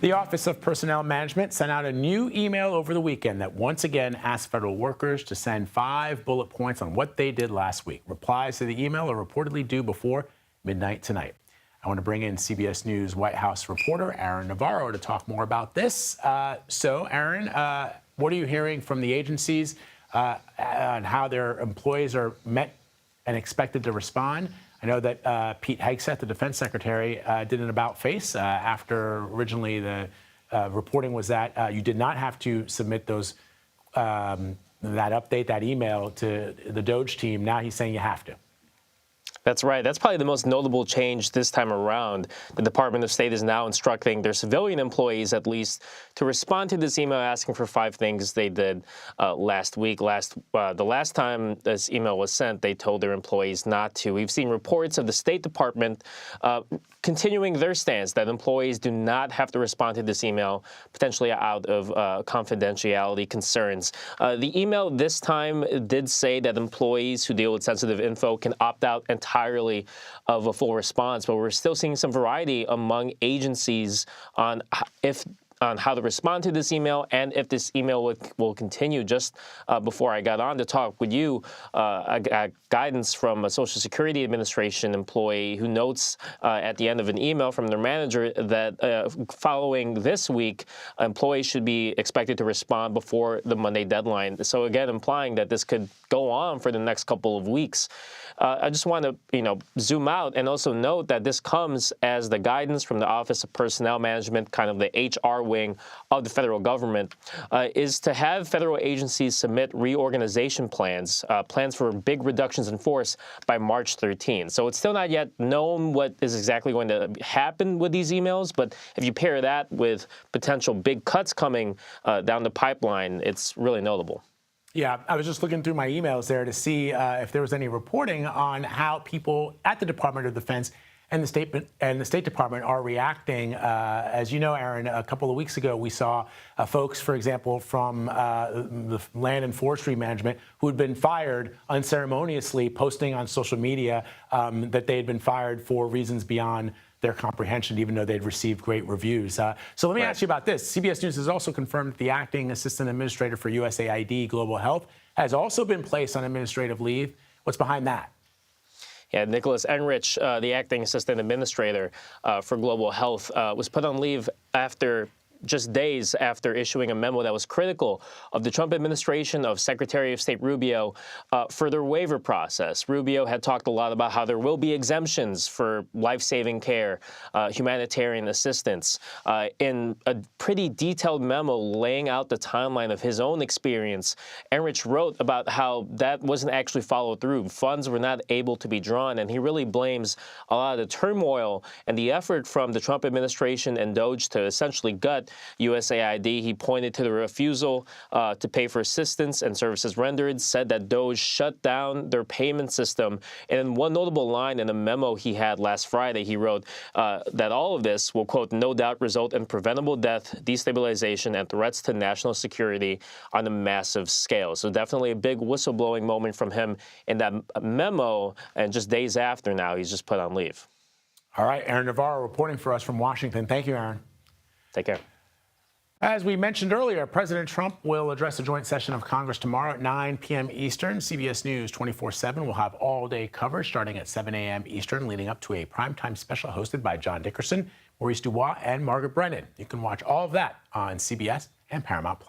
The Office of Personnel Management sent out a new email over the weekend that once again asked federal workers to send 5 bullet points on what they did last week. Replies to the email are reportedly due before midnight tonight. I want to bring in CBS News White House reporter Aaron Navarro to talk more about this. So, Aaron, what are you hearing from the agencies on how their employees are met and expected to respond? I know that Pete Hegseth, the defense secretary, did an about-face after originally the reporting was that you did not have to submit those that update, that email to the DOJ team. Now he's saying you have to. That's right. That's probably the most notable change this time around. The Department of State is now instructing their civilian employees, at least, to respond to this email asking for 5 things they did last week. The last time this email was sent, they told their employees not to. We've seen reports of the State Department continuing their stance that employees do not have to respond to this email, potentially out of confidentiality concerns. The email this time did say that employees who deal with sensitive info can opt out entirely of a full response, but we're still seeing some variety among agencies on how to respond to this email and if this email will continue. Just before I got on to talk with you, I got guidance from a Social Security Administration employee who notes at the end of an email from their manager that following this week, employees should be expected to respond before the Monday deadline. So again, implying that this could go on for the next couple of weeks. I just want to, zoom out and also note that this comes as the guidance from the Office of Personnel Management, kind of the HR wing of the federal government, is to have federal agencies submit reorganization plans, plans for big reductions in force by March 13. So it's still not yet known what is exactly going to happen with these emails, but if you pair that with potential big cuts coming down the pipeline, it's really notable. Yeah, I was just looking through my emails there to see if there was any reporting on how people at the Department of Defense and the State Department are reacting. As you know, Aaron, a couple of weeks ago, we saw folks, for example, from the Land and Forestry Management who had been fired unceremoniously, posting on social media that they had been fired for reasons beyond their comprehension, even though they'd received great reviews. So let me ask you about this. CBS News has also confirmed that the acting assistant administrator for USAID Global Health has also been placed on administrative leave. What's behind that? Yeah, Nicholas Enrich, the acting assistant administrator for Global Health, was put on leave after just days after issuing a memo that was critical of the Trump administration, of Secretary of State Rubio, for their waiver process. Rubio had talked a lot about how there will be exemptions for life-saving care, humanitarian assistance. In a pretty detailed memo laying out the timeline of his own experience, Enrich wrote about how that wasn't actually followed through. Funds were not able to be drawn, and he really blames a lot of the turmoil and the effort from the Trump administration and DOJ to essentially gut USAID. He pointed to the refusal to pay for assistance and services rendered, said that DOJ shut down their payment system. And in one notable line in a memo he had last Friday, he wrote that all of this will, quote, no doubt result in preventable death, destabilization, and threats to national security on a massive scale. So definitely a big whistleblowing moment from him in that memo, and just days after now, he's just put on leave. All right, Aaron Navarro reporting for us from Washington. Thank you, Aaron. Take care. As we mentioned earlier, President Trump will address a joint session of Congress tomorrow at 9 p.m. Eastern. CBS News 24/7 will have all-day coverage starting at 7 a.m. Eastern, leading up to a primetime special hosted by John Dickerson, Maurice Dubois, and Margaret Brennan. You can watch all of that on CBS and Paramount+.